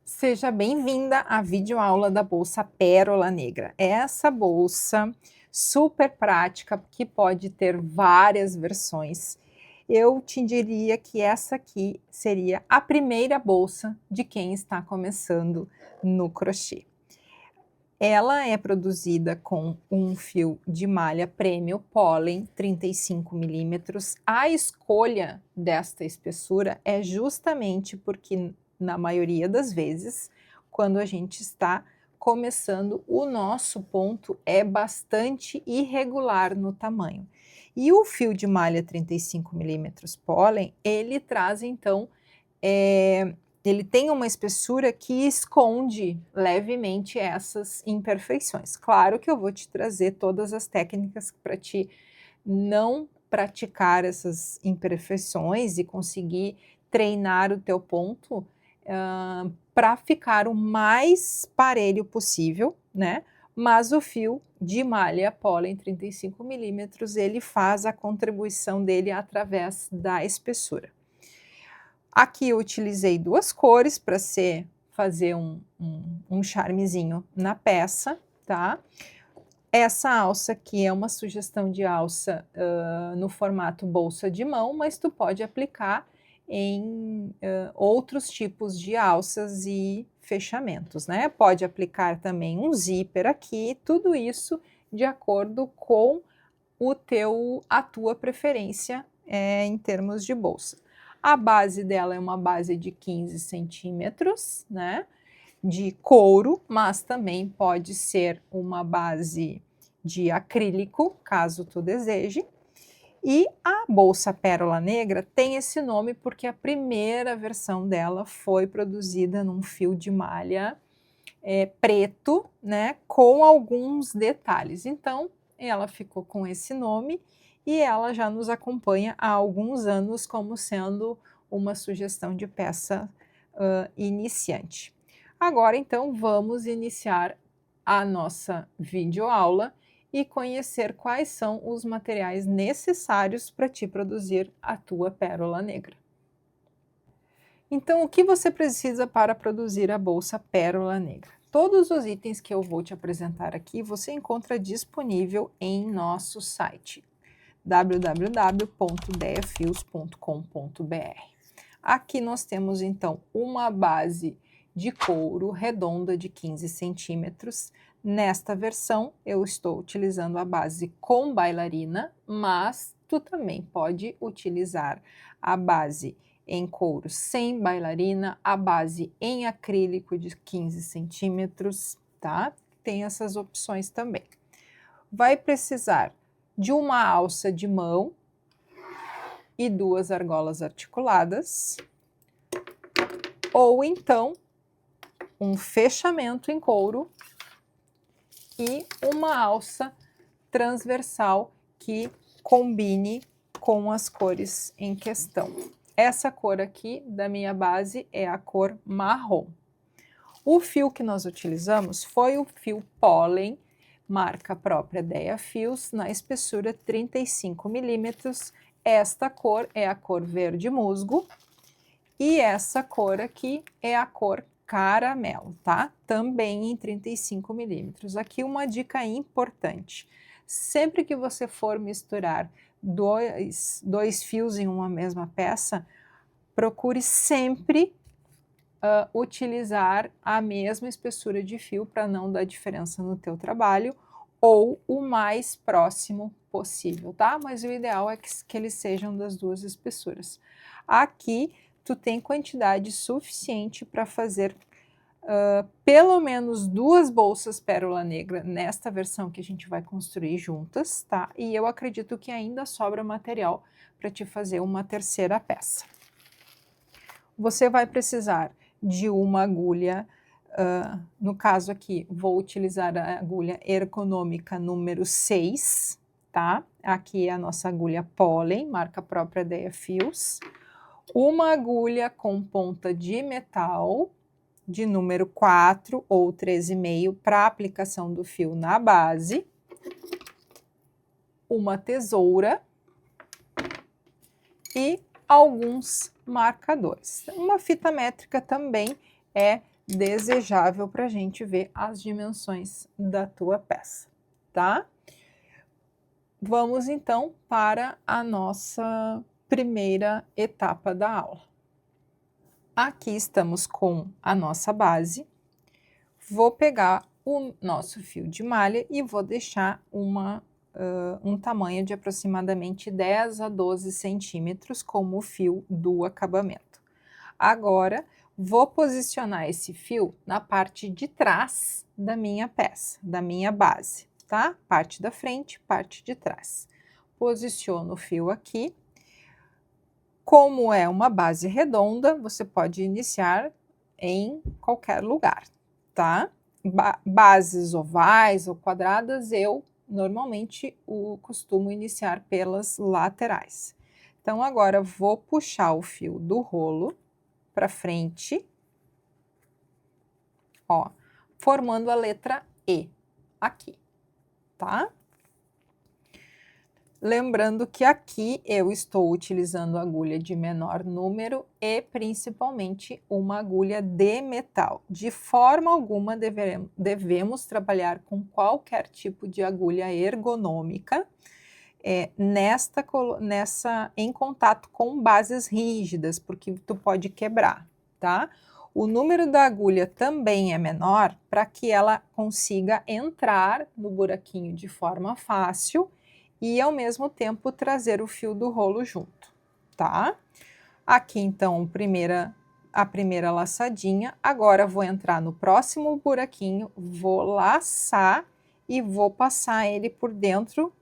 Seja bem-vinda à videoaula da bolsa Pérola Negra. Essa bolsa super prática que pode ter várias versões. Eu te diria que essa aqui seria a primeira bolsa de quem está começando no crochê. Ela é produzida com um fio de malha Premium Pollen 35 milímetros. A escolha desta espessura é justamente porque, na maioria das vezes, quando a gente está começando, o nosso ponto é bastante irregular no tamanho. E o fio de malha 35 milímetros Pollen, ele traz então ele tem uma espessura que esconde levemente essas imperfeições. Claro que eu vou te trazer todas as técnicas para te não praticar essas imperfeições e conseguir treinar o teu ponto, para ficar o mais parelho possível, né, mas o fio de malha pólen 35 milímetros, ele faz a contribuição dele através da espessura. Aqui eu utilizei 2 cores para fazer um charmezinho na peça, tá. Essa alça aqui é uma sugestão de alça, no formato bolsa de mão, mas tu pode aplicar em, outros tipos de alças e fechamentos, né. Pode aplicar também um zíper aqui, tudo isso de acordo com a tua preferência, em termos de bolsa. A base dela é uma base de 15 centímetros, né, de couro, mas também pode ser uma base de acrílico, caso tu deseje. E a bolsa Pérola Negra tem esse nome porque a primeira versão dela foi produzida num fio de malha preto, né, com alguns detalhes. Então, ela ficou com esse nome e ela já nos acompanha há alguns anos como sendo uma sugestão de peça iniciante. Agora, então, vamos iniciar a nossa videoaula e conhecer quais são os materiais necessários para te produzir a tua pérola negra. Então, o que você precisa para produzir a bolsa Pérola Negra? Todos os itens que eu vou te apresentar aqui você encontra disponível em nosso site www.deafios.com.br. Aqui nós temos então uma base de couro redonda de 15 centímetros. Nesta versão eu estou utilizando a base com bailarina, mas tu também pode utilizar a base em couro sem bailarina, a base em acrílico de 15 centímetros, tá? Tem essas opções também. Vai precisar de uma alça de mão e 2 argolas articuladas, ou então um fechamento em couro e uma alça transversal que combine com as cores em questão. Essa cor aqui da minha base é a cor marrom. O fio que nós utilizamos foi o fio Pollen, marca própria Dea Fios, na espessura 35 milímetros. Esta cor é a cor verde musgo e essa cor aqui é a cor caramelo, tá? Também em 35 milímetros. Aqui uma dica importante. Sempre que você for misturar dois fios em uma mesma peça, procure sempre utilizar a mesma espessura de fio para não dar diferença no teu trabalho, ou o mais próximo possível, tá? Mas o ideal é que eles sejam das 2 espessuras. Aqui tu tem quantidade suficiente para fazer pelo menos 2 bolsas pérola negra nesta versão que a gente vai construir juntas, tá? E eu acredito que ainda sobra material para te fazer uma terceira peça. Você vai precisar de uma agulha, no caso aqui vou utilizar a agulha ergonômica número 6, tá? Aqui é a nossa agulha Pollen, marca própria Dea Fios. Uma agulha com ponta de metal, de número 4 ou 13,5 para aplicação do fio na base. Uma tesoura e alguns marcadores. Uma fita métrica também é desejável para a gente ver as dimensões da tua peça, tá? Vamos então para a nossa primeira etapa da aula. Aqui estamos com a nossa base. Vou pegar o nosso fio de malha e vou deixar um tamanho de aproximadamente 10 a 12 centímetros como o fio do acabamento. Agora, vou posicionar esse fio na parte de trás da minha peça, da minha base, tá? Parte da frente, parte de trás. Posiciono o fio aqui. Como é uma base redonda, você pode iniciar em qualquer lugar, tá? Bases ovais ou quadradas, eu normalmente costumo iniciar pelas laterais. Então, agora vou puxar o fio do rolo para frente, ó, formando a letra E aqui, tá? Lembrando que aqui eu estou utilizando agulha de menor número e principalmente uma agulha de metal. De forma alguma devemos trabalhar com qualquer tipo de agulha ergonômica em contato com bases rígidas, porque tu pode quebrar, tá? O número da agulha também é menor para que ela consiga entrar no buraquinho de forma fácil e ao mesmo tempo trazer o fio do rolo junto, tá? Aqui então a primeira laçadinha, agora vou entrar no próximo buraquinho, vou laçar e vou passar ele por dentro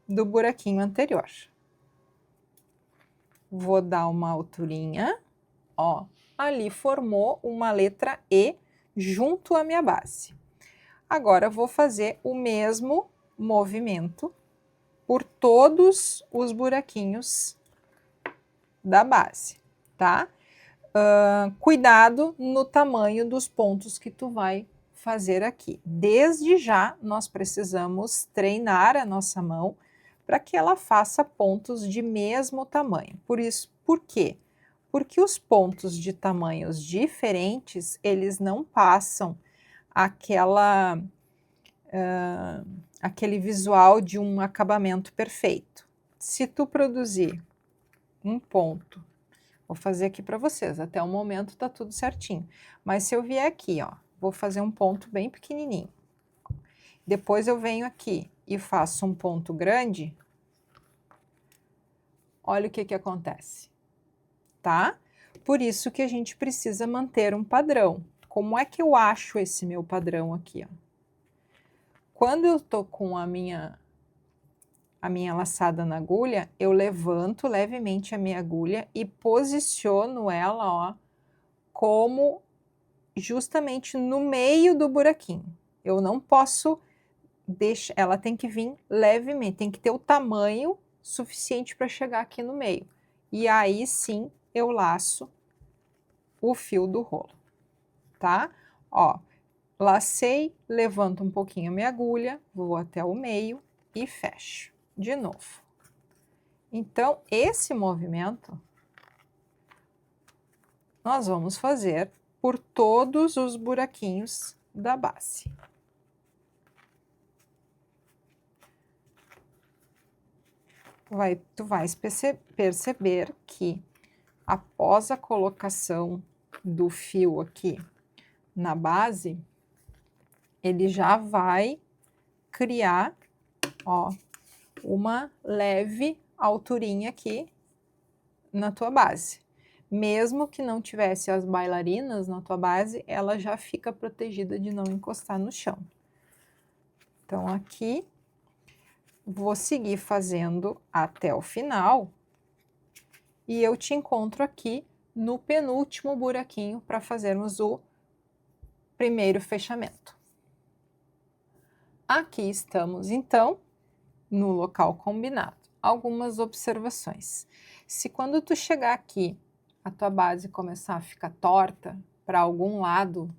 do buraquinho anterior. Vou dar uma alturinha, ó, ali formou uma letra E junto à minha base. Agora vou fazer o mesmo movimento por todos os buraquinhos da base, tá? Cuidado no tamanho dos pontos que tu vai fazer aqui. Desde já, nós precisamos treinar a nossa mão para que ela faça pontos de mesmo tamanho. Por quê? Porque os pontos de tamanhos diferentes, eles não passam aquele visual de um acabamento perfeito. Se tu produzir um ponto, vou fazer aqui para vocês, até o momento tá tudo certinho, mas se eu vier aqui, ó, vou fazer um ponto bem pequenininho, depois eu venho aqui e faço um ponto grande, olha o que acontece, tá? Por isso que a gente precisa manter um padrão. Como é que eu acho esse meu padrão aqui, ó? Quando eu tô com a minha laçada na agulha, eu levanto levemente a minha agulha e posiciono ela, ó, como justamente no meio do buraquinho. Eu não posso deixar, ela tem que vir levemente, tem que ter o tamanho suficiente para chegar aqui no meio. E aí sim eu laço o fio do rolo, tá? Ó, lacei, levanto um pouquinho a minha agulha, vou até o meio e fecho de novo. Então, esse movimento nós vamos fazer por todos os buraquinhos da base. Tu vais perceber que após a colocação do fio aqui na base, ele já vai criar, ó, uma leve alturinha aqui na tua base. Mesmo que não tivesse as bailarinas na tua base, ela já fica protegida de não encostar no chão. Então, aqui, vou seguir fazendo até o final e eu te encontro aqui no penúltimo buraquinho para fazermos o primeiro fechamento. Aqui estamos, então, no local combinado. Algumas observações. Se quando tu chegar aqui, a tua base começar a ficar torta para algum lado,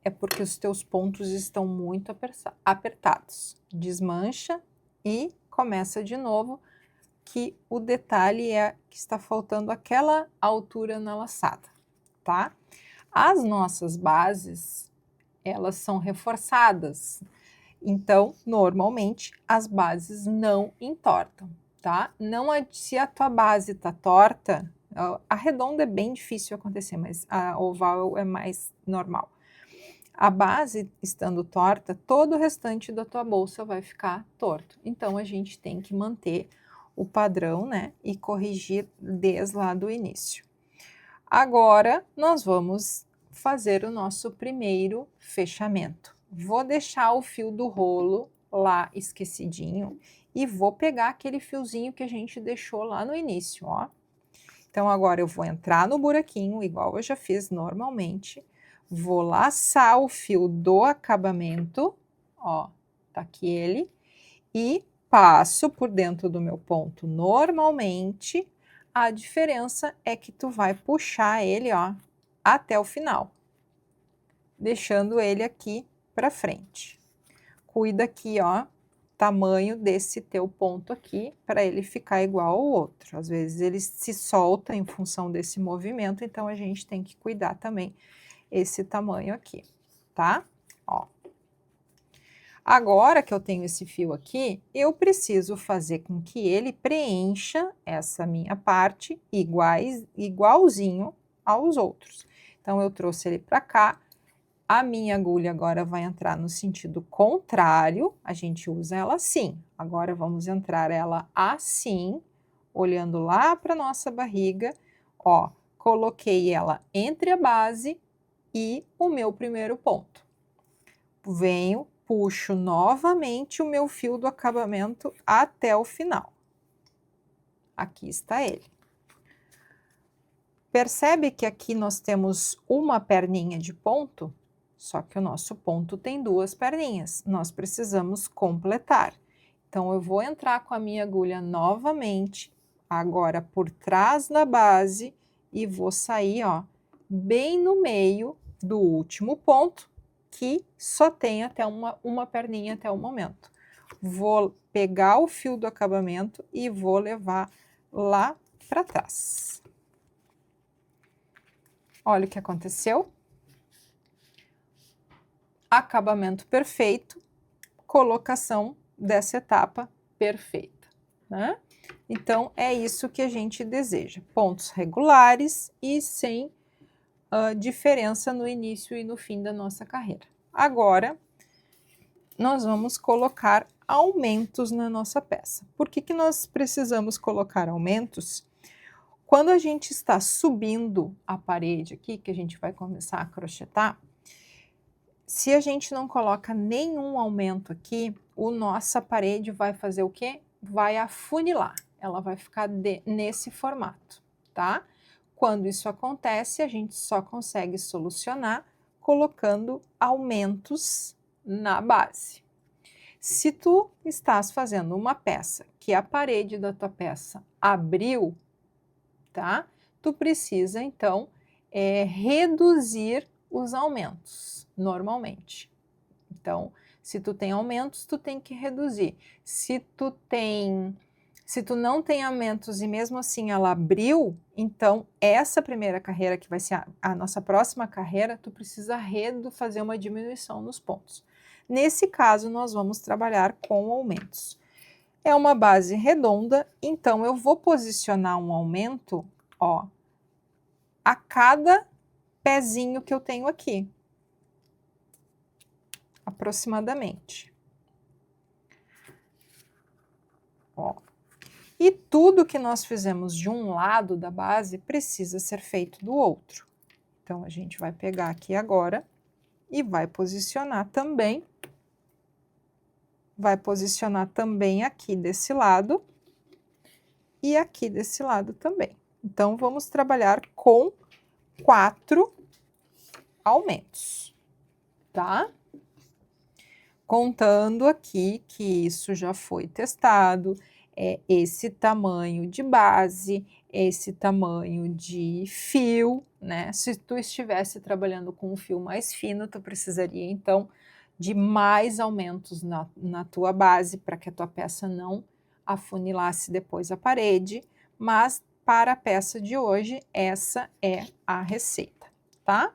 é porque os teus pontos estão muito apertados. Desmancha e começa de novo, que o detalhe é que está faltando aquela altura na laçada, tá? As nossas bases, elas são reforçadas, então, normalmente, as bases não entortam, tá? Não é, se a tua base tá torta, a redonda é bem difícil acontecer, mas a oval é mais normal. A base estando torta, todo o restante da tua bolsa vai ficar torto. Então, a gente tem que manter o padrão, né? E corrigir desde lá do início. Agora, nós vamos fazer o nosso primeiro fechamento. Vou deixar o fio do rolo lá esquecidinho e vou pegar aquele fiozinho que a gente deixou lá no início, ó. Então, agora eu vou entrar no buraquinho, igual eu já fiz normalmente, vou laçar o fio do acabamento, ó, tá aqui ele, e passo por dentro do meu ponto normalmente. A diferença é que tu vai puxar ele, ó, até o final, deixando ele aqui para frente. Cuida aqui, ó, tamanho desse teu ponto aqui, para ele ficar igual ao outro. Às vezes ele se solta em função desse movimento, então a gente tem que cuidar também esse tamanho aqui, tá? Ó. Agora que eu tenho esse fio aqui, eu preciso fazer com que ele preencha essa minha parte igualzinho aos outros. Então, eu trouxe ele para cá. A minha agulha agora vai entrar no sentido contrário, a gente usa ela assim. Agora, vamos entrar ela assim, olhando lá para nossa barriga. Ó, coloquei ela entre a base e o meu primeiro ponto. Venho, puxo novamente o meu fio do acabamento até o final. Aqui está ele. Percebe que aqui nós temos uma perninha de ponto? Só que o nosso ponto tem duas perninhas. Nós precisamos completar. Então, eu vou entrar com a minha agulha novamente, agora por trás da base, e vou sair, ó, bem no meio do último ponto, que só tem até uma perninha até o momento. Vou pegar o fio do acabamento e vou levar lá para trás. Olha o que aconteceu. Acabamento perfeito, colocação dessa etapa perfeita, né? Então, é isso que a gente deseja. Pontos regulares e sem diferença no início e no fim da nossa carreira. Agora, nós vamos colocar aumentos na nossa peça. Por que que nós precisamos colocar aumentos? Quando a gente está subindo a parede aqui, que a gente vai começar a crochetar, se a gente não coloca nenhum aumento aqui, nossa parede vai fazer o quê? Vai afunilar, ela vai ficar nesse formato, tá? Quando isso acontece, a gente só consegue solucionar colocando aumentos na base. Se tu estás fazendo uma peça que a parede da tua peça abriu, tá? Tu precisa, então, reduzir os aumentos, normalmente. Então, se tu tem aumentos, tu tem que reduzir. Se tu não tem aumentos e mesmo assim ela abriu, então essa primeira carreira, que vai ser a nossa próxima carreira, tu precisa fazer uma diminuição nos pontos. Nesse caso, nós vamos trabalhar com aumentos. É uma base redonda, então eu vou posicionar um aumento, ó, a cada pezinho que eu tenho aqui, aproximadamente. Ó. E tudo que nós fizemos de um lado da base precisa ser feito do outro. Então, a gente vai pegar aqui agora e vai posicionar também aqui desse lado e aqui desse lado também. Então, vamos trabalhar com 4 aumentos, tá? Contando aqui que isso já foi testado, esse tamanho de base, esse tamanho de fio, né? Se tu estivesse trabalhando com um fio mais fino, tu precisaria, então, de mais aumentos na tua base, para que a tua peça não afunilasse depois a parede, mas para a peça de hoje, essa é a receita, tá?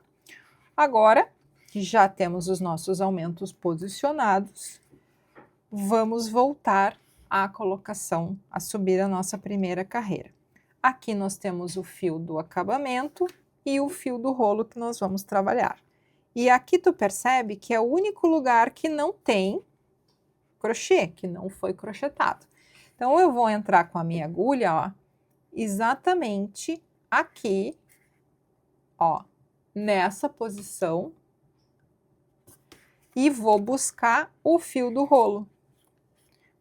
Agora que já temos os nossos aumentos posicionados, vamos voltar à colocação, a subir a nossa primeira carreira. Aqui nós temos o fio do acabamento e o fio do rolo que nós vamos trabalhar. E aqui tu percebe que é o único lugar que não tem crochê, que não foi crochetado. Então, eu vou entrar com a minha agulha, ó, exatamente aqui, ó, nessa posição, e vou buscar o fio do rolo.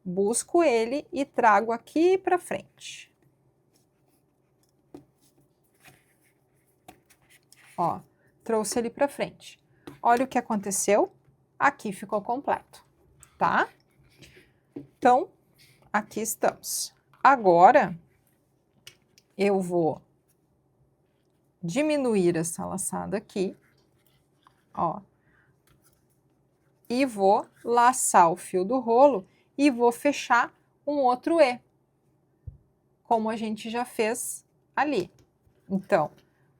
Busco ele e trago aqui para frente. Ó, trouxe ele para frente. Olha o que aconteceu. Aqui ficou completo, tá? Então, aqui estamos. Agora, eu vou diminuir essa laçada aqui, ó. E vou laçar o fio do rolo e vou fechar um outro E, como a gente já fez ali. Então,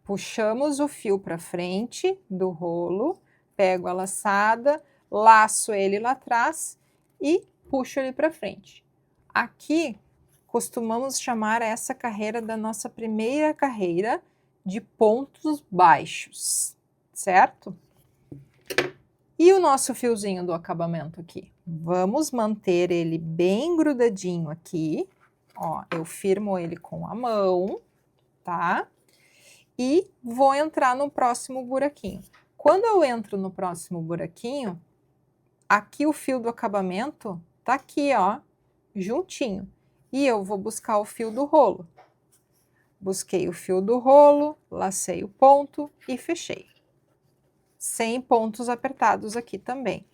puxamos o fio para frente do rolo, pego a laçada, laço ele lá atrás e puxo ele para frente. Aqui, costumamos chamar essa carreira da nossa primeira carreira de pontos baixos, certo? E o nosso fiozinho do acabamento aqui? Vamos manter ele bem grudadinho aqui, ó, eu firmo ele com a mão, tá? E vou entrar no próximo buraquinho. Quando eu entro no próximo buraquinho, aqui o fio do acabamento tá aqui, ó, juntinho. E eu vou buscar o fio do rolo. Busquei o fio do rolo, lacei o ponto e fechei. Sem pontos apertados aqui também.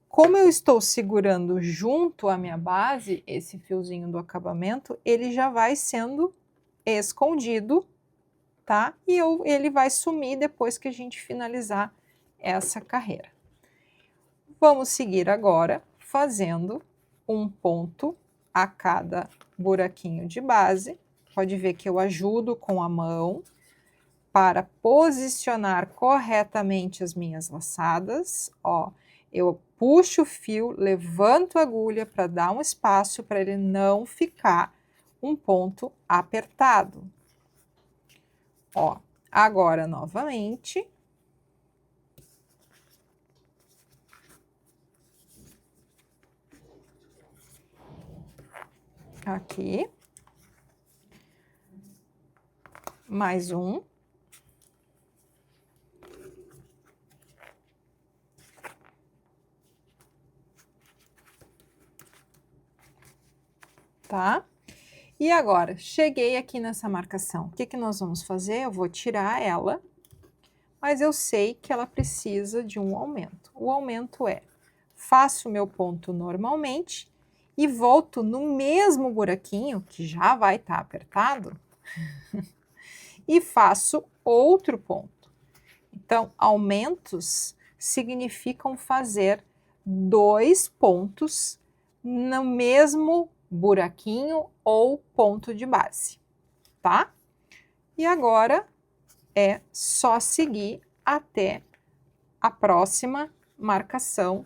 Como eu estou segurando junto à minha base, esse fiozinho do acabamento, ele já vai sendo escondido, tá? E ele vai sumir depois que a gente finalizar essa carreira. Vamos seguir agora fazendo um ponto a cada buraquinho de base. Pode ver que eu ajudo com a mão para posicionar corretamente as minhas laçadas, ó. Eu puxo o fio, levanto a agulha para dar um espaço para ele não ficar um ponto apertado. Ó, agora novamente. Aqui. Mais um. Tá? E agora, cheguei aqui nessa marcação. O que que nós vamos fazer? Eu vou tirar ela, mas eu sei que ela precisa de um aumento. O aumento é, faço o meu ponto normalmente e volto no mesmo buraquinho, que já vai estar apertado, e faço outro ponto. Então, aumentos significam fazer 2 pontos no mesmo buraquinho ou ponto de base, tá? E agora é só seguir até a próxima marcação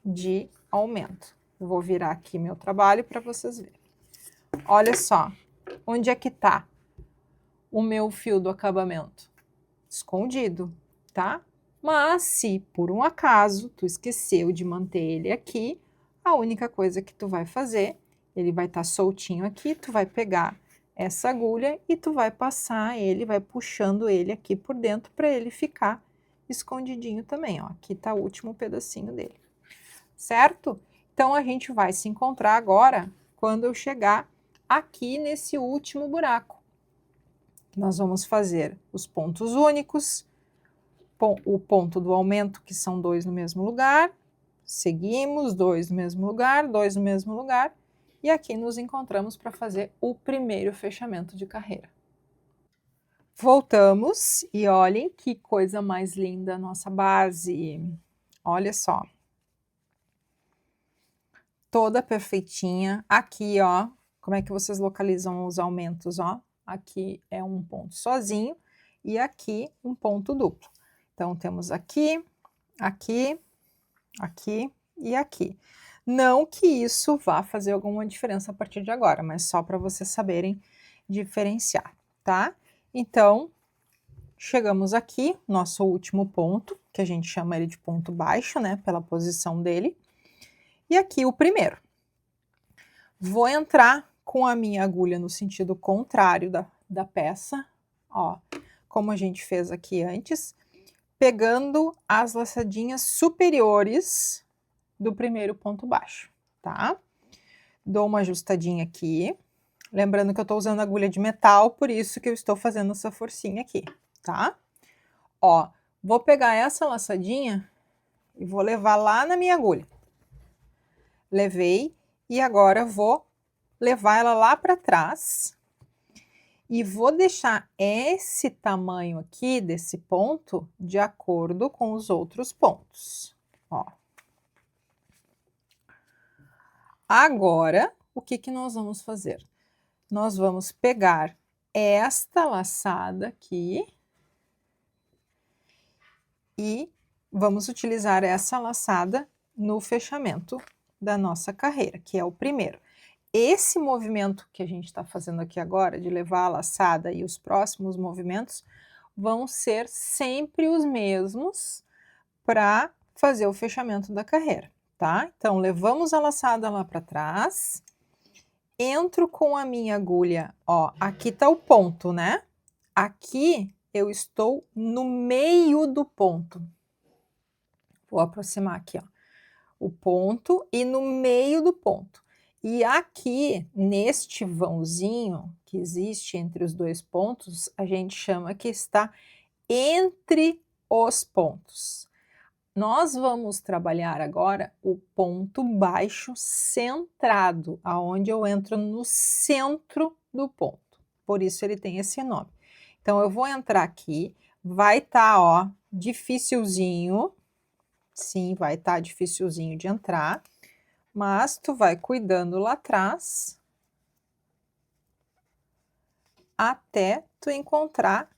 de aumento. Eu vou virar aqui meu trabalho para vocês verem. Olha só, onde é que tá o meu fio do acabamento? Escondido, tá? Mas se por um acaso tu esqueceu de manter ele aqui, a única coisa que tu vai fazer, ele vai estar soltinho aqui, tu vai pegar essa agulha e tu vai passar ele, vai puxando ele aqui por dentro para ele ficar escondidinho também, ó. Aqui tá o último pedacinho dele, certo? Então, a gente vai se encontrar agora quando eu chegar aqui nesse último buraco. Nós vamos fazer os pontos únicos, o ponto do aumento, que são 2 no mesmo lugar, seguimos, 2 no mesmo lugar, 2 no mesmo lugar, e aqui nos encontramos para fazer o primeiro fechamento de carreira. Voltamos e olhem que coisa mais linda a nossa base. Olha só. Toda perfeitinha. Aqui, ó, como é que vocês localizam os aumentos, ó? Aqui é um ponto sozinho e aqui um ponto duplo. Então, temos aqui, aqui, aqui e aqui. Não que isso vá fazer alguma diferença a partir de agora, mas só para vocês saberem diferenciar, tá? Então, chegamos aqui, nosso último ponto, que a gente chama ele de ponto baixo, né, pela posição dele. E aqui o primeiro. Vou entrar com a minha agulha no sentido contrário da peça, ó, como a gente fez aqui antes, pegando as laçadinhas superiores do primeiro ponto baixo, tá? Dou uma ajustadinha aqui, lembrando que eu tô usando agulha de metal, por isso que eu estou fazendo essa forcinha aqui, tá? Ó, vou pegar essa laçadinha e vou levar lá na minha agulha. Levei e agora vou levar ela lá para trás e vou deixar esse tamanho aqui desse ponto de acordo com os outros pontos, ó. Agora, o que que nós vamos fazer? Nós vamos pegar esta laçada aqui e vamos utilizar essa laçada no fechamento da nossa carreira, que é o primeiro. Esse movimento que a gente está fazendo aqui agora, de levar a laçada e os próximos movimentos, vão ser sempre os mesmos para fazer o fechamento da carreira, tá? Então, levamos a laçada lá para trás, entro com a minha agulha, ó, aqui tá o ponto, né? Aqui eu estou no meio do ponto. Vou aproximar aqui, ó, o ponto e no meio do ponto. E aqui, neste vãozinho que existe entre os dois pontos, a gente chama que está entre os pontos. Nós vamos trabalhar agora o ponto baixo centrado, aonde eu entro no centro do ponto. Por isso ele tem esse nome. Então, eu vou entrar aqui, vai estar, ó, dificilzinho. Sim, vai estar dificilzinho de entrar, mas tu vai cuidando lá atrás até tu encontrar.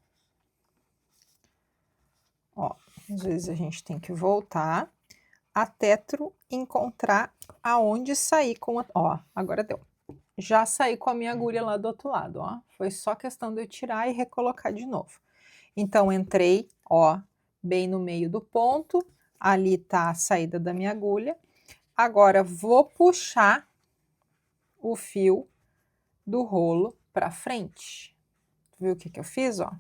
Ó, às vezes a gente tem que voltar até tu encontrar aonde sair com a... Ó, agora deu. Já saí com a minha agulha lá do outro lado, ó. Foi só questão de eu tirar e recolocar de novo. Então, entrei, ó, bem no meio do ponto. Ali tá a saída da minha agulha. Agora, vou puxar o fio do rolo para frente. Viu o que que eu fiz, ó?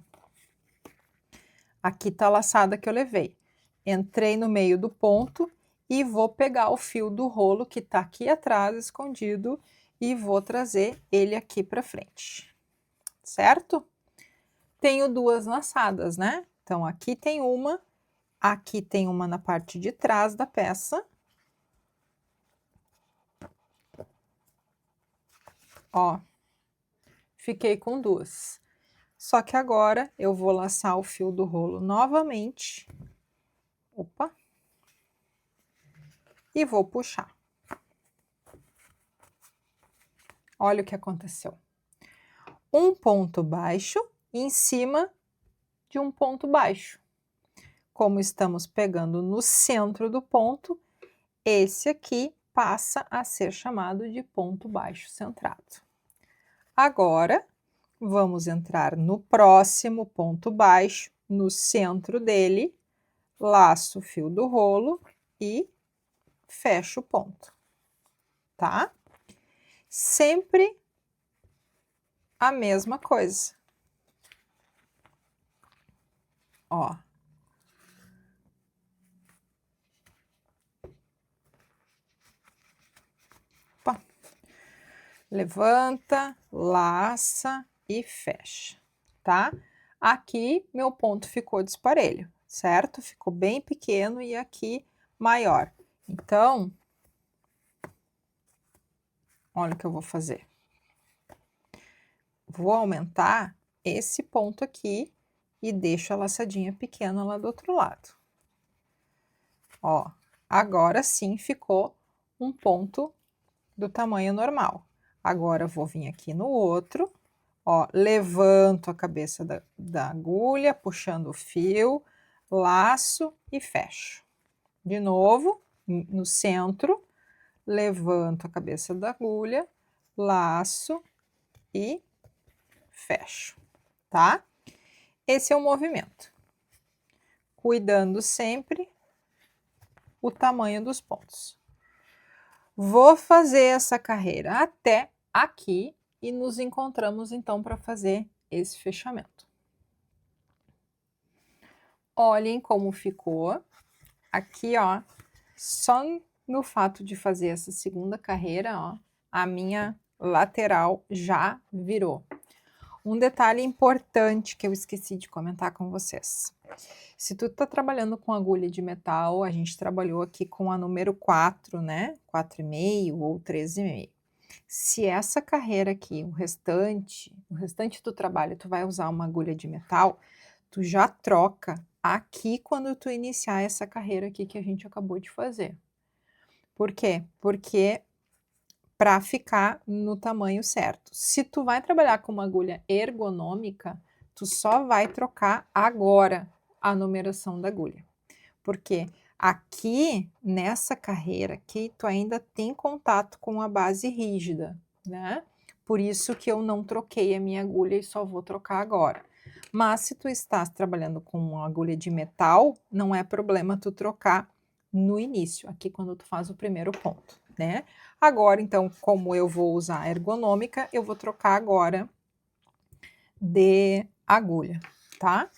Aqui tá a laçada que eu levei. Entrei no meio do ponto e vou pegar o fio do rolo que tá aqui atrás, escondido, e vou trazer ele aqui para frente, certo? Tenho duas laçadas, né? Então, aqui tem uma na parte de trás da peça. Ó, fiquei com duas. Só que agora eu vou laçar o fio do rolo novamente. Opa! E vou puxar. Olha o que aconteceu. Um ponto baixo em cima de um ponto baixo. Como estamos pegando no centro do ponto, esse aqui passa a ser chamado de ponto baixo centrado. Agora, vamos entrar no próximo ponto baixo, no centro dele, laço o fio do rolo e fecho o ponto, tá? Sempre a mesma coisa. Ó. Opa. Levanta, laça e fecha, tá? Aqui meu ponto ficou disparelho, certo? Ficou bem pequeno e aqui maior. Então, olha o que eu vou fazer. Vou aumentar esse ponto aqui e deixo a laçadinha pequena lá do outro lado. Ó, agora sim ficou um ponto do tamanho normal. Agora eu vou vir aqui no outro, Ó, levanto a cabeça da agulha, puxando o fio, laço e fecho. De novo, no centro, levanto a cabeça da agulha, laço e fecho, tá? Esse é o movimento. Cuidando sempre o tamanho dos pontos. Vou fazer essa carreira até aqui e nos encontramos então para fazer esse fechamento. Olhem como ficou. Aqui, ó, só no fato de fazer essa segunda carreira, ó, a minha lateral já virou. Um detalhe importante que eu esqueci de comentar com vocês. Se tu tá trabalhando com agulha de metal, a gente trabalhou aqui com a número 4, né? 4,5 ou 13,5. Se essa carreira aqui, o restante do trabalho, tu vai usar uma agulha de metal, tu já troca aqui quando tu iniciar essa carreira aqui que a gente acabou de fazer. Por quê? Porque para ficar no tamanho certo. Se tu vai trabalhar com uma agulha ergonômica, tu só vai trocar agora a numeração da agulha. Porque aqui, nessa carreira aqui, tu ainda tem contato com a base rígida, né? Por isso que eu não troquei a minha agulha e só vou trocar agora. Mas se tu estás trabalhando com uma agulha de metal, não é problema tu trocar no início, aqui quando tu faz o primeiro ponto, né? Agora, então, como eu vou usar a ergonômica, eu vou trocar agora de agulha, tá?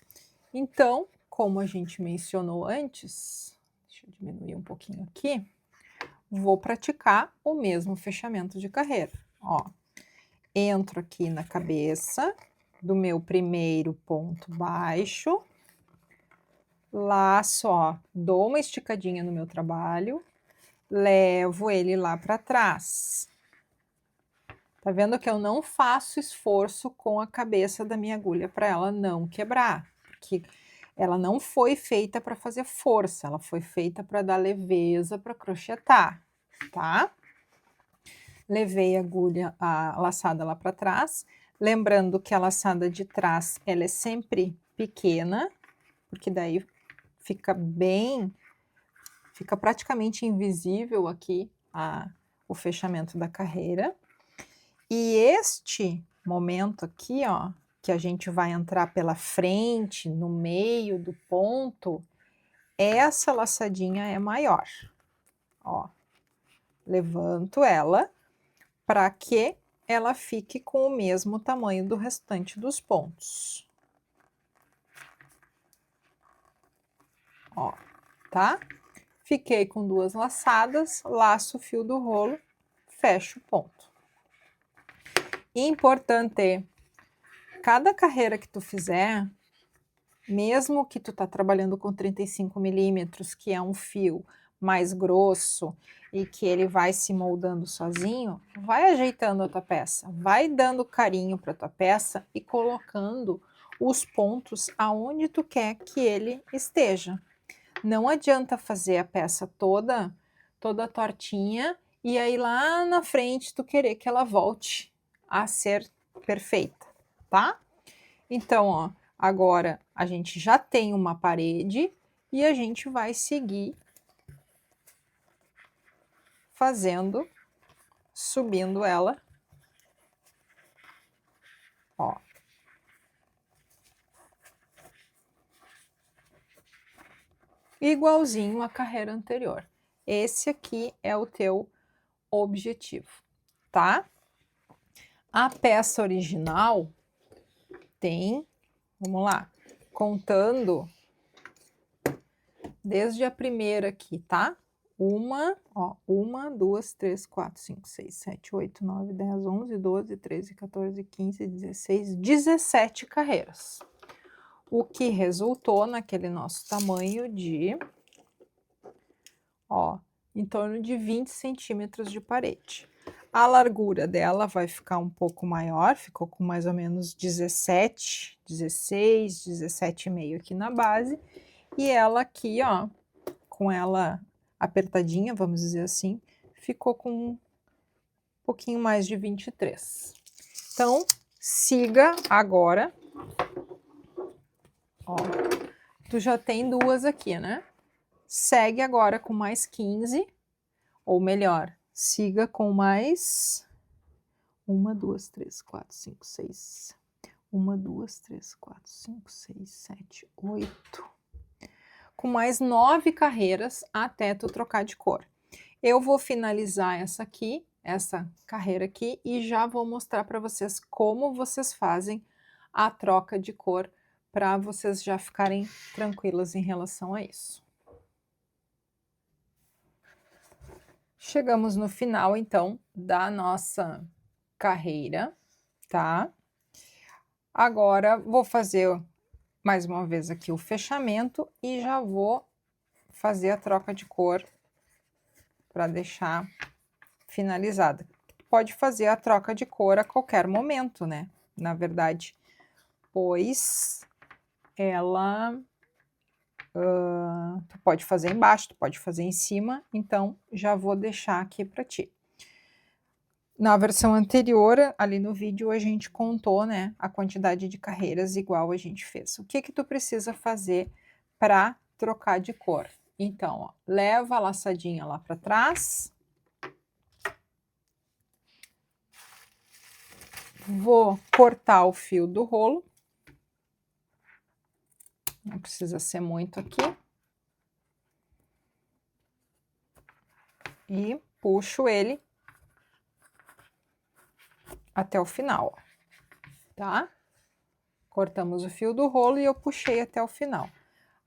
Então, como a gente mencionou antes, deixa eu diminuir um pouquinho aqui, vou praticar o mesmo fechamento de carreira. Ó, entro aqui na cabeça do meu primeiro ponto baixo, laço, ó, dou uma esticadinha no meu trabalho, levo ele lá para trás. Tá vendo que eu não faço esforço com a cabeça da minha agulha para ela não quebrar, porque ela não foi feita para fazer força, ela foi feita para dar leveza para crochetar, tá? Levei a agulha, a laçada lá para trás, lembrando que a laçada de trás ela é sempre pequena, porque daí fica praticamente invisível aqui o fechamento da carreira. E este momento aqui, ó, que a gente vai entrar pela frente, no meio do ponto, essa laçadinha é maior. Ó, levanto ela para que ela fique com o mesmo tamanho do restante dos pontos. Ó, tá? Fiquei com 2 laçadas, laço o fio do rolo, fecho o ponto. Importante, cada carreira que tu fizer, mesmo que tu tá trabalhando com 35 milímetros, que é um fio mais grosso e que ele vai se moldando sozinho, vai ajeitando a tua peça, vai dando carinho para tua peça e colocando os pontos aonde tu quer que ele esteja. Não adianta fazer a peça toda tortinha e aí lá na frente tu querer que ela volte a ser perfeita, tá? Então, ó, agora a gente já tem uma parede e a gente vai seguir subindo ela, ó. Igualzinho à carreira anterior. Esse aqui é o teu objetivo, tá? A peça original tem, vamos lá, contando desde a primeira aqui, tá? Uma, 2, 3, 4, 5, 6, 7, 8, 9, 10, 11, 12, 13, 14, 15, 16, 17 carreiras. O que resultou naquele nosso tamanho de, ó, em torno de 20 centímetros de parede. A largura dela vai ficar um pouco maior, ficou com mais ou menos 17, 16, 17,5 aqui na base. E ela aqui, ó, com ela apertadinha, vamos dizer assim, ficou com um pouquinho mais de 23. Então, siga agora, ó, tu já tem 2 aqui, né? Segue agora com mais 15, ou melhor, siga com mais 1, 2, 3, 4, 5, 6. 1, 2, 3, 4, 5, 6, 7, 8. Com mais 9 carreiras até tu trocar de cor. Eu vou finalizar essa carreira aqui, e já vou mostrar para vocês como vocês fazem a troca de cor, para vocês já ficarem tranquilas em relação a isso. Chegamos no final, então, da nossa carreira, tá? Agora vou fazer mais uma vez aqui o fechamento e já vou fazer a troca de cor para deixar finalizada. Pode fazer a troca de cor a qualquer momento, né? Na verdade, pois ela tu pode fazer embaixo, tu pode fazer em cima, então já vou deixar aqui para ti. Na versão anterior, ali no vídeo, a gente contou, né, a quantidade de carreiras igual a gente fez. O que que tu precisa fazer para trocar de cor? Então, ó, leva a laçadinha lá para trás. Vou cortar o fio do rolo. Não precisa ser muito aqui. E puxo ele até o final, ó, tá? Cortamos o fio do rolo e eu puxei até o final.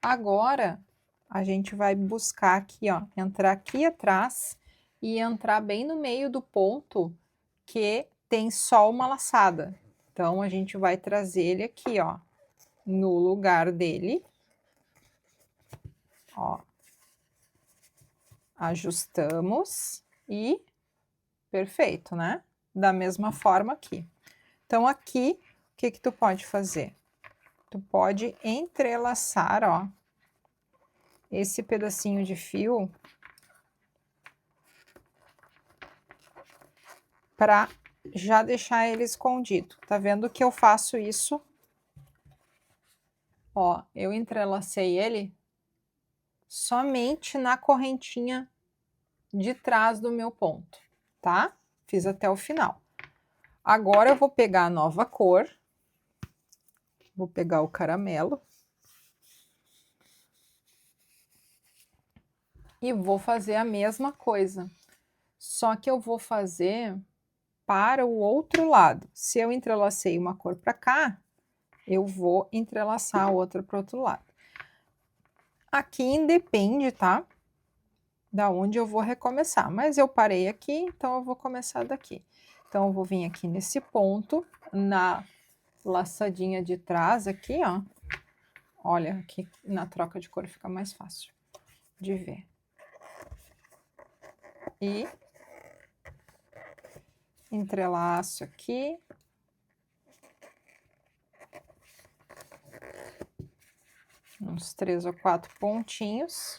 Agora, a gente vai buscar aqui, ó, entrar aqui atrás e entrar bem no meio do ponto que tem só uma laçada. Então, a gente vai trazer ele aqui, ó, no lugar dele, ó. Ajustamos e perfeito, né? Da mesma forma aqui. Então, aqui, o que que tu pode fazer? Tu pode entrelaçar, ó, esse pedacinho de fio para já deixar ele escondido. Tá vendo que eu faço isso? Ó, eu entrelacei ele somente na correntinha de trás do meu ponto, tá? Fiz até o final. Agora eu vou pegar a nova cor, vou pegar o caramelo e vou fazer a mesma coisa, só que eu vou fazer para o outro lado. Se eu entrelacei uma cor para cá, eu vou entrelaçar a outra para o outro lado. Aqui independe, tá? Da onde eu vou recomeçar, mas eu parei aqui, então eu vou começar daqui. Então, eu vou vir aqui nesse ponto, na laçadinha de trás aqui, ó. Olha, aqui na troca de cor fica mais fácil de ver. E entrelaço aqui. Uns 3 ou 4 pontinhos.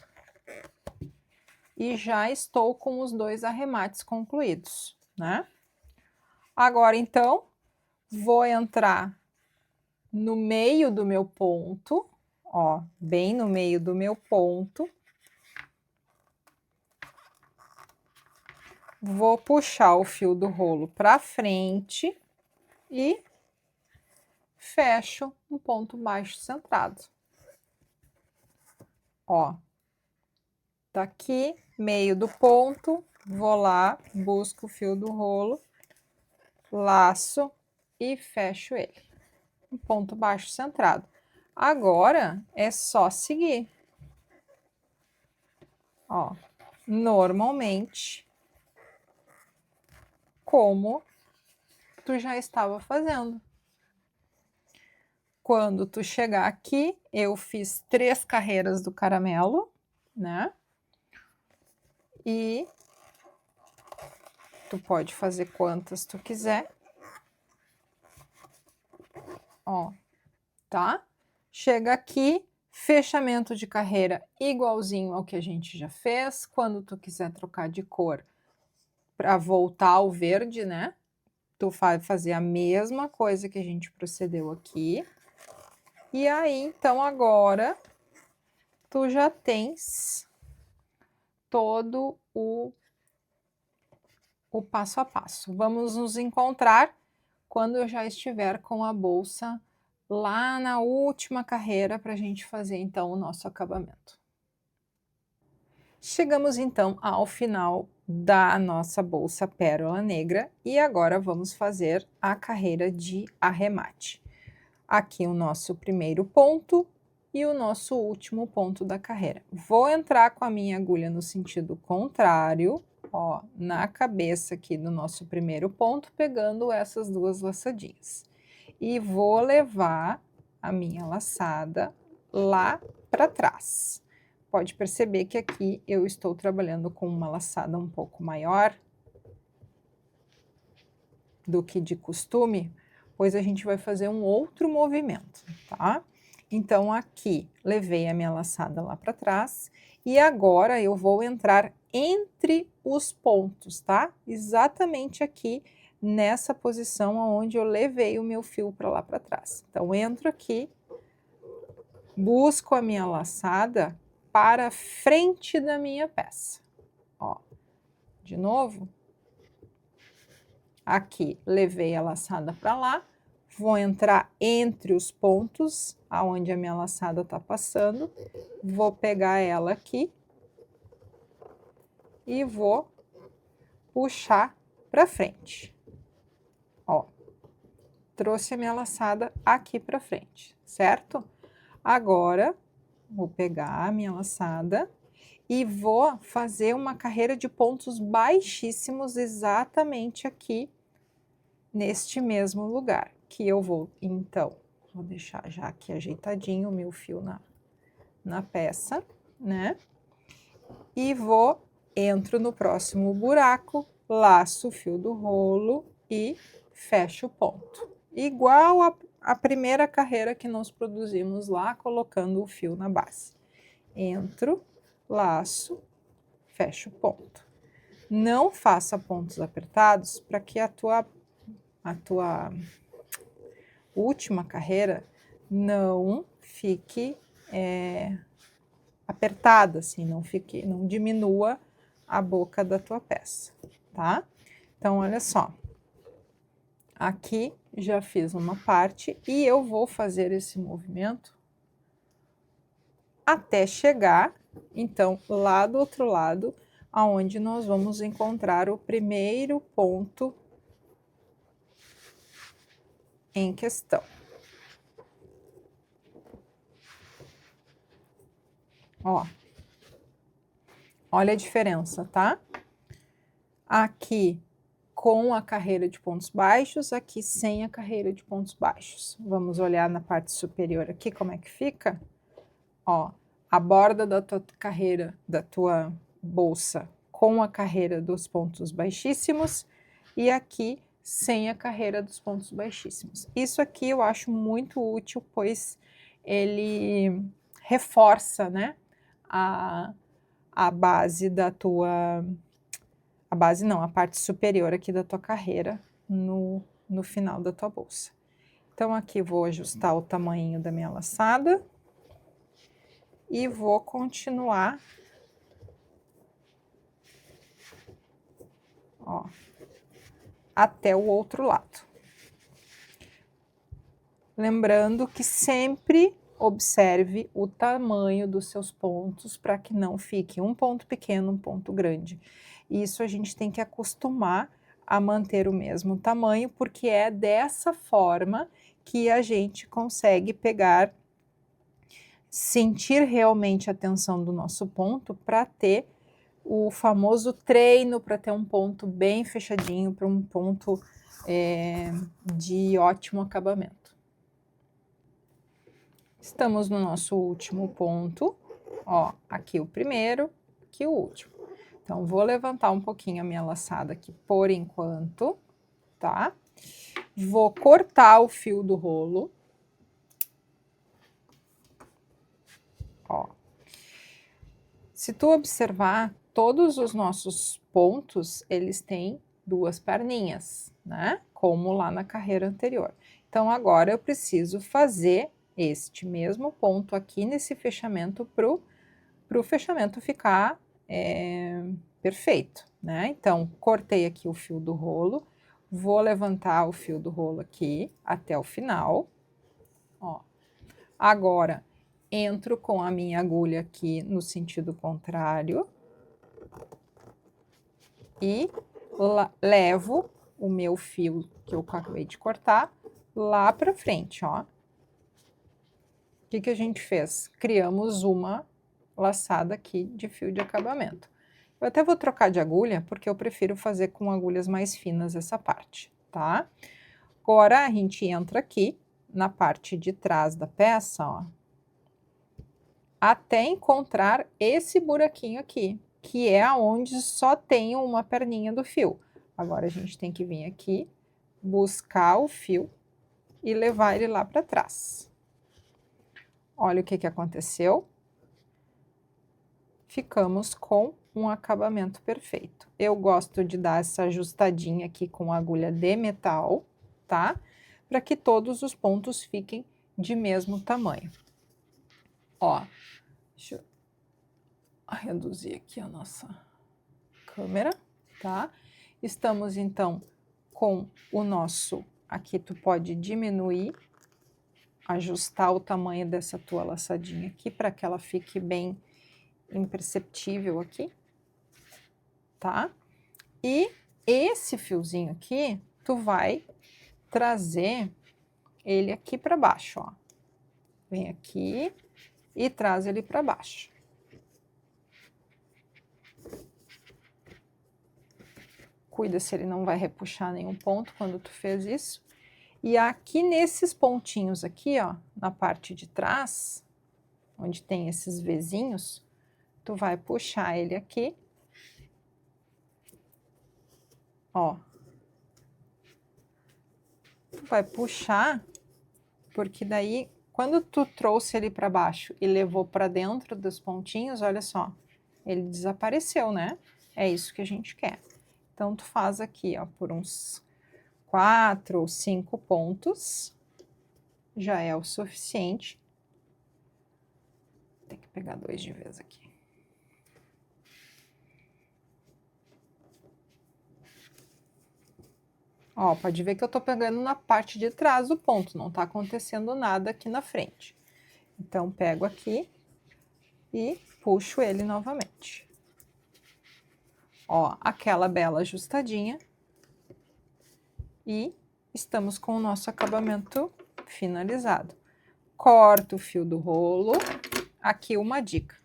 E já estou com os 2 arremates concluídos, né? Agora, então, vou entrar no meio do meu ponto, ó, bem no meio do meu ponto. Vou puxar o fio do rolo para frente e fecho um ponto baixo centrado. Ó, tá aqui, meio do ponto, vou lá, busco o fio do rolo, laço e fecho ele. Um ponto baixo centrado. Agora é só seguir. Ó, normalmente, como tu já estava fazendo. Quando tu chegar aqui, eu fiz 3 carreiras do caramelo, né? E tu pode fazer quantas tu quiser. Ó, tá? Chega aqui, fechamento de carreira igualzinho ao que a gente já fez. Quando tu quiser trocar de cor para voltar ao verde, né? Tu vai fazer a mesma coisa que a gente procedeu aqui. E aí, então, agora, tu já tens todo o passo a passo. Vamos nos encontrar quando eu já estiver com a bolsa lá na última carreira para a gente fazer, então, o nosso acabamento. Chegamos, então, ao final da nossa bolsa pérola negra e agora vamos fazer a carreira de arremate. Aqui o nosso primeiro ponto e o nosso último ponto da carreira. Vou entrar com a minha agulha no sentido contrário, ó, na cabeça aqui do nosso primeiro ponto, pegando essas duas laçadinhas. E vou levar a minha laçada lá para trás. Pode perceber que aqui eu estou trabalhando com uma laçada um pouco maior do que de costume, pois a gente vai fazer um outro movimento, tá? Então, aqui, levei a minha laçada lá para trás e agora eu vou entrar entre os pontos, tá? Exatamente aqui nessa posição onde eu levei o meu fio para lá para trás. Então, entro aqui, busco a minha laçada para frente da minha peça, ó. De novo. Aqui, levei a laçada para lá, vou entrar entre os pontos, aonde a minha laçada está passando, vou pegar ela aqui e vou puxar para frente. Ó, trouxe a minha laçada aqui para frente, certo? Agora, vou pegar a minha laçada e vou fazer uma carreira de pontos baixíssimos exatamente aqui neste mesmo lugar, que eu vou, então, vou deixar já aqui ajeitadinho o meu fio na peça, né? E entro no próximo buraco, laço o fio do rolo e fecho o ponto. Igual a primeira carreira que nós produzimos lá, colocando o fio na base. Entro, laço, fecho o ponto. Não faça pontos apertados para que a tua última carreira não fique apertada, assim, não diminua a boca da tua peça, tá? Então, olha só, aqui já fiz uma parte e eu vou fazer esse movimento até chegar, então, lá do outro lado, aonde nós vamos encontrar o primeiro ponto em questão. Ó, olha a diferença, tá? Aqui com a carreira de pontos baixos, aqui sem a carreira de pontos baixos. Vamos olhar na parte superior aqui como é que fica? Ó, a borda da tua carreira, da tua bolsa com a carreira dos pontos baixíssimos e aqui sem a carreira dos pontos baixíssimos. Isso aqui eu acho muito útil, pois ele reforça, né, a base da tua... A base não, a parte superior aqui da tua carreira no final da tua bolsa. Então, aqui vou ajustar o tamanho da minha laçada e vou continuar, ó, até o outro lado. Lembrando que sempre observe o tamanho dos seus pontos para que não fique um ponto pequeno, um ponto grande. Isso a gente tem que acostumar a manter o mesmo tamanho, porque é dessa forma que a gente consegue sentir realmente a tensão do nosso ponto para ter o famoso treino, para ter um ponto bem fechadinho, para um ponto de ótimo acabamento. Estamos no nosso último ponto, ó, aqui o primeiro, aqui o último. Então, vou levantar um pouquinho a minha laçada aqui por enquanto, tá? Vou cortar o fio do rolo. Ó. Se tu observar, todos os nossos pontos, eles têm duas perninhas, né? como lá na carreira anterior. Então, agora eu preciso fazer este mesmo ponto aqui nesse fechamento para o fechamento ficar perfeito, né? Então, cortei aqui o fio do rolo, vou levantar o fio do rolo aqui até o final, ó. Agora, entro com a minha agulha aqui no sentido contrário e levo o meu fio que eu acabei de cortar lá para frente, ó. O que a gente fez? Criamos uma laçada aqui de fio de acabamento. Eu até vou trocar de agulha, porque eu prefiro fazer com agulhas mais finas essa parte, tá? Agora, a gente entra aqui na parte de trás da peça, ó, até encontrar esse buraquinho aqui, que é aonde só tem uma perninha do fio. Agora, a gente tem que vir aqui, buscar o fio e levar ele lá para trás. Olha o que aconteceu. Ficamos com um acabamento perfeito. Eu gosto de dar essa ajustadinha aqui com agulha de metal, tá? Para que todos os pontos fiquem de mesmo tamanho. Ó, deixa eu reduzir aqui a nossa câmera, tá? Estamos, então, com o nosso... Aqui tu pode diminuir, ajustar o tamanho dessa tua laçadinha aqui para que ela fique bem imperceptível aqui, tá? E esse fiozinho aqui, tu vai trazer ele aqui para baixo, ó. Vem aqui e traz ele para baixo. Cuida se ele não vai repuxar nenhum ponto quando tu fez isso. E aqui nesses pontinhos aqui, ó, na parte de trás, onde tem esses vezinhos, tu vai puxar ele aqui, ó. Tu vai puxar, porque daí, quando tu trouxe ele para baixo e levou para dentro dos pontinhos, olha só, ele desapareceu, né? É isso que a gente quer. Então, tu faz aqui, ó, por uns 4 ou 5 pontos, já é o suficiente. Tem que pegar 2 de vez aqui. Ó, pode ver que eu tô pegando na parte de trás do ponto, não tá acontecendo nada aqui na frente. Então, pego aqui e puxo ele novamente. Ó, aquela bela ajustadinha. E estamos com o nosso acabamento finalizado. Corto o fio do rolo. Aqui uma dica.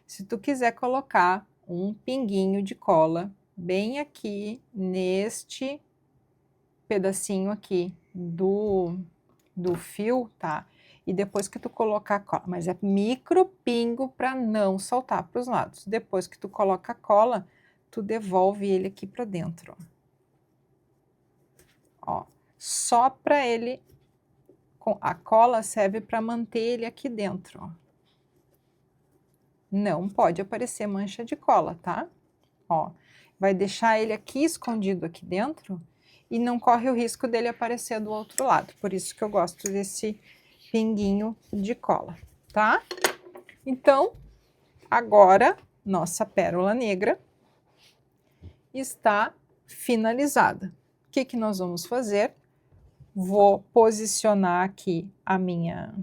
Se tu quiser colocar um pinguinho de cola bem aqui neste pedacinho aqui do fio, tá? E depois que tu colocar a cola, mas é micro pingo para não saltar para os lados. Depois que tu coloca a cola, tu devolve ele aqui para dentro, ó. Só para ele, a cola serve para manter ele aqui dentro, ó. Não pode aparecer mancha de cola, tá? Ó, vai deixar ele aqui escondido aqui dentro e não corre o risco dele aparecer do outro lado. Por isso que eu gosto desse pinguinho de cola, tá? Então, agora, nossa pérola negra está finalizada. O que que nós vamos fazer? Vou posicionar aqui a minha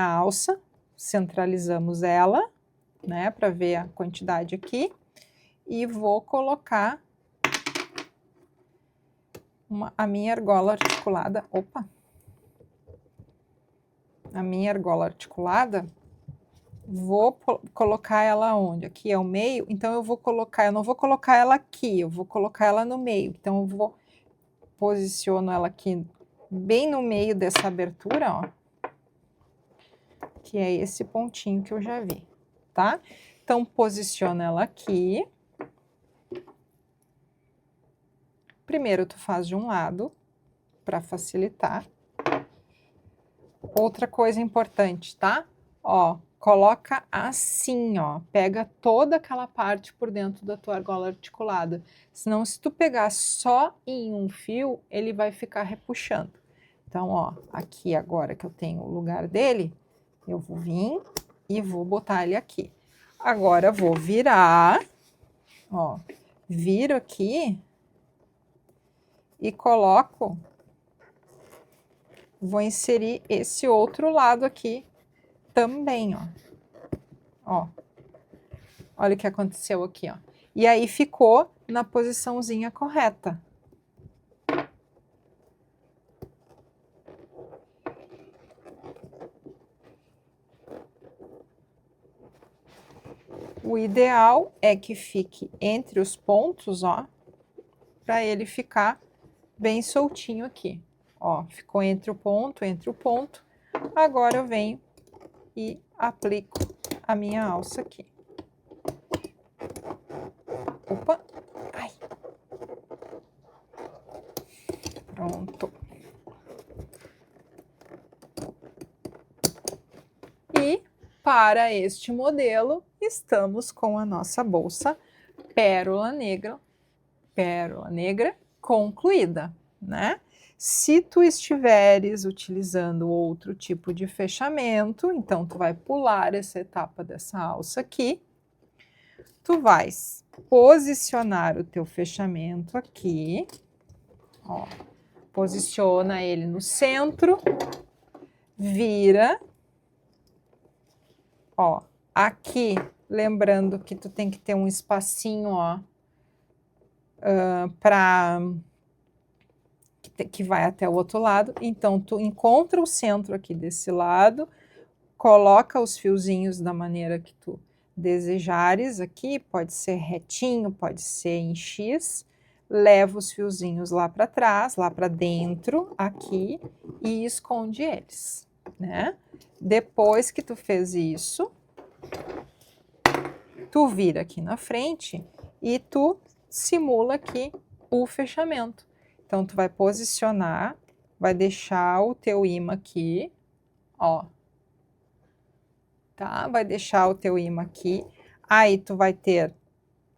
alça, centralizamos ela, né, para ver a quantidade aqui, e vou colocar a minha argola articulada, a minha argola articulada, vou colocar ela onde? Aqui é o meio, então eu não vou colocar ela aqui, eu vou colocar ela no meio, então eu posiciono ela aqui bem no meio dessa abertura, ó, que é esse pontinho que eu já vi, tá? Então, posiciono ela aqui. Primeiro, tu faz de um lado, para facilitar. Outra coisa importante, tá? Ó, coloca assim, ó, pega toda aquela parte por dentro da tua argola articulada. Senão, se tu pegar só em um fio, ele vai ficar repuxando. Então, ó, aqui agora que eu tenho o lugar dele, eu vou vir e vou botar ele aqui. Agora eu vou virar, ó, viro aqui e coloco, vou inserir esse outro lado aqui também, ó. Ó, olha o que aconteceu aqui, ó. E aí ficou na posiçãozinha correta. O ideal é que fique entre os pontos, ó, para ele ficar bem soltinho aqui. Ó, ficou entre o ponto, entre o ponto. Agora eu venho e aplico a minha alça aqui. Opa! Ai! Pronto. E para este modelo, estamos com a nossa bolsa pérola negra concluída, né? Se tu estiveres utilizando outro tipo de fechamento, então tu vai pular essa etapa dessa alça aqui, tu vais posicionar o teu fechamento aqui, ó, posiciona ele no centro, vira, ó, aqui, lembrando que tu tem que ter um espacinho, ó, para que vai até o outro lado. Então, tu encontra o centro aqui desse lado, coloca os fiozinhos da maneira que tu desejares aqui, pode ser retinho, pode ser em X, leva os fiozinhos lá para trás, lá para dentro, aqui, e esconde eles, né? Depois que tu fez isso, tu vira aqui na frente e tu simula aqui o fechamento. Então, tu vai posicionar, vai deixar o teu imã aqui, ó. Tá? Vai deixar o teu imã aqui. Aí, tu vai ter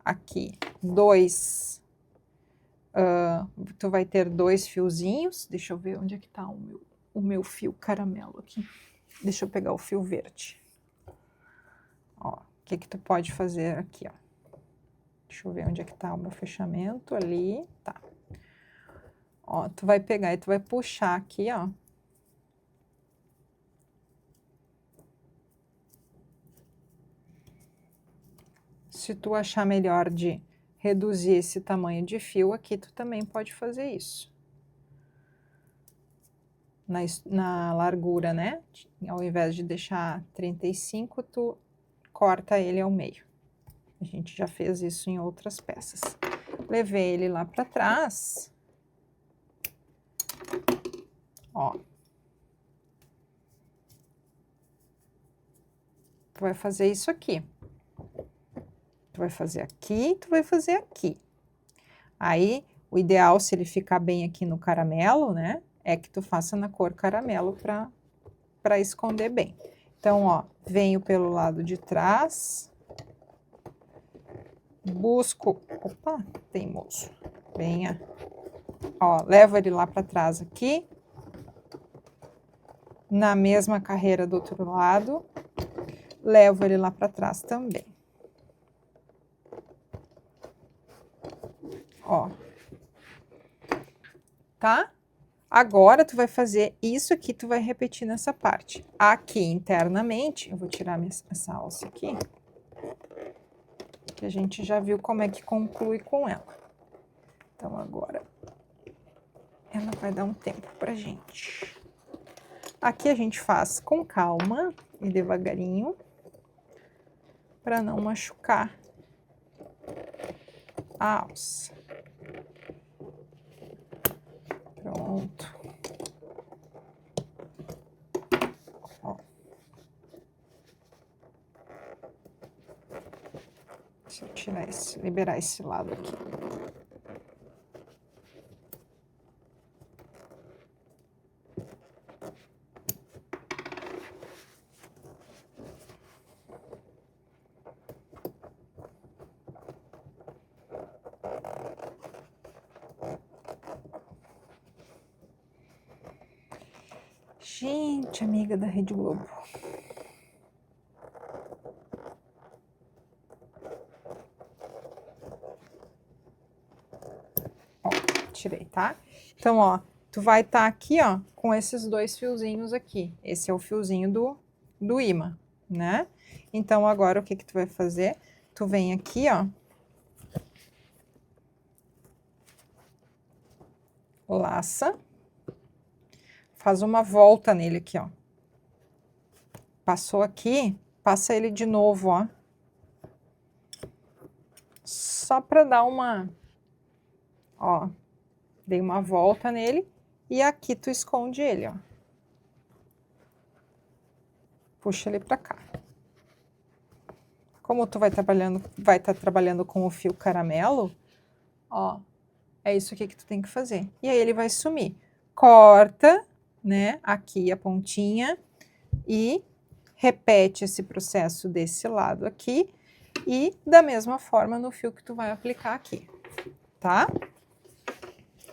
aqui tu vai ter dois fiozinhos. Deixa eu ver onde é que tá o meu fio caramelo aqui. Deixa eu pegar o fio verde. Ó, o que que tu pode fazer aqui, ó. Deixa eu ver onde é que tá o meu fechamento ali, tá. Ó, tu vai pegar e tu vai puxar aqui, ó. Se tu achar melhor de reduzir esse tamanho de fio aqui, tu também pode fazer isso. Na largura, né? Ao invés de deixar 35, tu corta ele ao meio. A gente já fez isso em outras peças. Levei ele lá para trás. Ó. Tu vai fazer isso aqui. Tu vai fazer aqui, tu vai fazer aqui. Aí, o ideal, se ele ficar bem aqui no caramelo, né? É que tu faça na cor caramelo para esconder bem. Então, ó, venho pelo lado de trás. Busco... Opa, teimoso. Venha. Ó, levo ele lá para trás aqui. Na mesma carreira do outro lado. Levo ele lá para trás também. Ó. Tá? Agora, tu vai fazer isso aqui, tu vai repetir nessa parte. Aqui, internamente, eu vou tirar essa alça aqui, que a gente já viu como é que conclui com ela. Então, agora, ela vai dar um tempo pra gente. Aqui a gente faz com calma e devagarinho, para não machucar a alça. Pronto. Ó. Deixa eu tirar liberar esse lado aqui. Gente, amiga da Rede Globo. Ó, tirei, tá? Então, ó, tu vai estar aqui, ó, com esses 2 fiozinhos aqui. Esse é o fiozinho do ímã, né? Então, agora, o que que tu vai fazer? Tu vem aqui, ó. Laça. Faz uma volta nele aqui, ó. Passou aqui, passa ele de novo, ó. Só pra dar uma... Ó, dei uma volta nele e aqui tu esconde ele, ó. Puxa ele pra cá. Como tu vai estar trabalhando com o fio caramelo, ó, é isso aqui que tu tem que fazer. E aí ele vai sumir. Corta, né, aqui a pontinha e repete esse processo desse lado aqui e da mesma forma no fio que tu vai aplicar aqui, tá?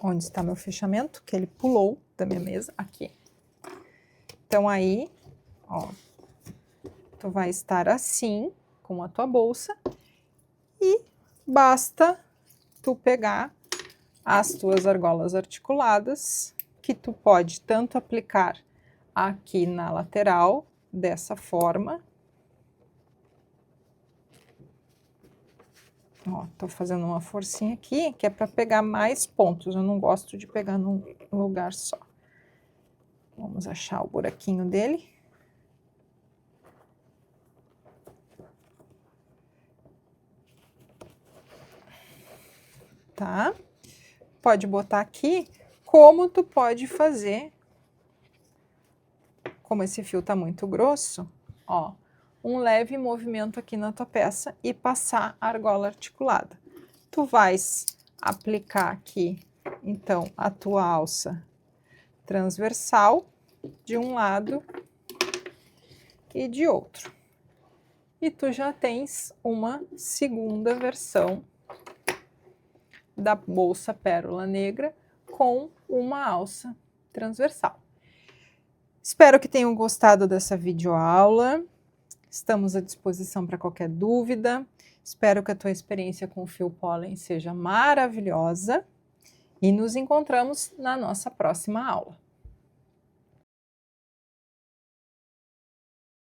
Onde está meu fechamento? Que ele pulou da minha mesa, aqui. Então aí, ó, tu vai estar assim com a tua bolsa e basta tu pegar as tuas argolas articuladas, que tu pode tanto aplicar aqui na lateral, dessa forma. Ó, tô fazendo uma forcinha aqui, que é para pegar mais pontos, eu não gosto de pegar num lugar só. Vamos achar o buraquinho dele. Tá? Pode botar aqui, como tu pode fazer, como esse fio tá muito grosso, ó, um leve movimento aqui na tua peça e passar a argola articulada. Tu vais aplicar aqui, então, a tua alça transversal de um lado e de outro. E tu já tens uma segunda versão da bolsa pérola negra com uma alça transversal. Espero que tenham gostado dessa videoaula. Estamos à disposição para qualquer dúvida. Espero que a tua experiência com o fio pólen seja maravilhosa e nos encontramos na nossa próxima aula.